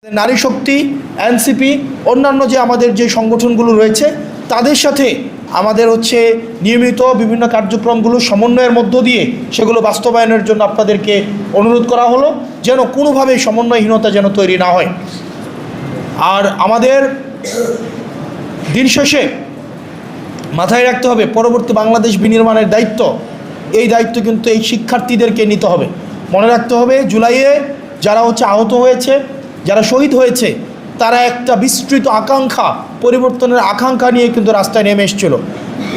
নারী শক্তি, এনসিপি, অন্যান্য যে আমাদের যে সংগঠনগুলো রয়েছে তাদের সাথে আমাদের নিয়মিত বিভিন্ন কার্যক্রমগুলো সমন্বয়ের মধ্য দিয়ে সেগুলো বাস্তবায়নের জন্য আপনাদেরকে অনুরোধ করা হলো, যেন কোনোভাবেই সমন্বয়হীনতা যেন তৈরি না হয়। আর আমাদের দিন শেষে মাথায় রাখতে হবে, পরবর্তী বাংলাদেশ বিনির্মাণের দায়িত্ব, এই দায়িত্ব কিন্তু এই শিক্ষার্থীদেরকে নিতে হবে। মনে রাখতে হবে, জুলাইয়ে যারা আহত হয়েছে, যারা শহীদ হয়েছে, তারা একটা বিস্তৃত আকাঙ্ক্ষা, পরিবর্তনের আকাঙ্ক্ষা নিয়ে কিন্তু রাস্তায় নেমে এসেছিল।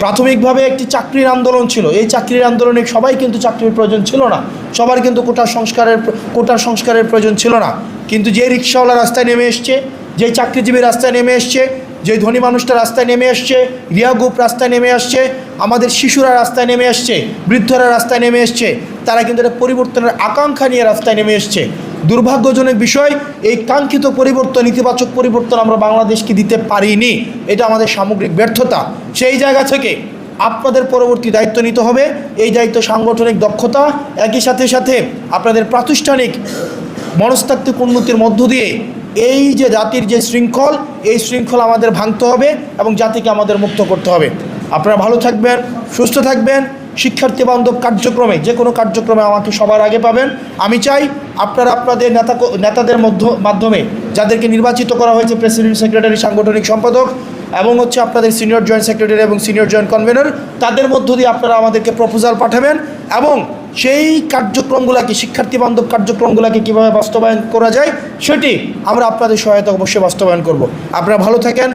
প্রাথমিকভাবে একটি চাকরির আন্দোলন ছিল। এই চাকরির আন্দোলনে সবাই কিন্তু চাকরির প্রয়োজন ছিল না, সবার কিন্তু কোটার সংস্কারের প্রয়োজন ছিল না। কিন্তু যে রিক্সাওয়ালা রাস্তায় নেমে এসছে, যে চাকরিজীবী রাস্তায় নেমে এসছে, যে ধনী মানুষটা রাস্তায় নেমে আসছে, রিয়া গ্রুপ রাস্তায় নেমে আসছে, আমাদের শিশুরা রাস্তায় নেমে আসছে, বৃদ্ধরা রাস্তায় নেমে আসছে, তারা কিন্তু এটা পরিবর্তনের আকাঙ্ক্ষা নিয়ে রাস্তায় নেমে এসছে। দুর্ভাগ্যজনক বিষয়, এই কাঙ্ক্ষিত পরিবর্তন, ইতিবাচক পরিবর্তন আমরা বাংলাদেশকে দিতে পারিনি। এটা আমাদের সামগ্রিক ব্যর্থতা। সেই জায়গা থেকে আপনাদের পরবর্তী দায়িত্ব নিতে হবে। এই দায়িত্ব সাংগঠনিক দক্ষতা, একই সাথে আপনাদের প্রাতিষ্ঠানিক মনস্তাত্ত্বিক উন্নতির মধ্য দিয়ে এই যে জাতির যে শৃঙ্খল, এই শৃঙ্খল আমাদের ভাঙতে হবে এবং জাতিকে আমাদের মুক্ত করতে হবে। আপনারা ভালো থাকবেন, সুস্থ থাকবেন। শিক্ষার্থী বান্ধব কার্যক্রমে, যে কোনো কার্যক্রমে আমাকে সবার আগে পাবেন। আমি চাই আপনারা আপনাদের নেতাদের মাধ্যমে, যাদেরকে নির্বাচিত করা হয়েছে প্রেসিডেন্ট, সেক্রেটারি, সাংগঠনিক সম্পাদক এবং আপনাদের সিনিয়র জয়েন্ট সেক্রেটারি এবং সিনিয়র জয়েন্ট কনভেনর, তাদের মধ্য দিয়ে আপনারা আমাদেরকে প্রপোজাল পাঠাবেন এবং সেই কার্যক্রমগুলোকে, শিক্ষার্থী বান্ধব কার্যক্রমগুলোকে কীভাবে বাস্তবায়ন করা যায় সেটি আমরা আপনাদের সহায়তা অবশ্যই বাস্তবায়ন করব। আপনারা ভালো থাকেন।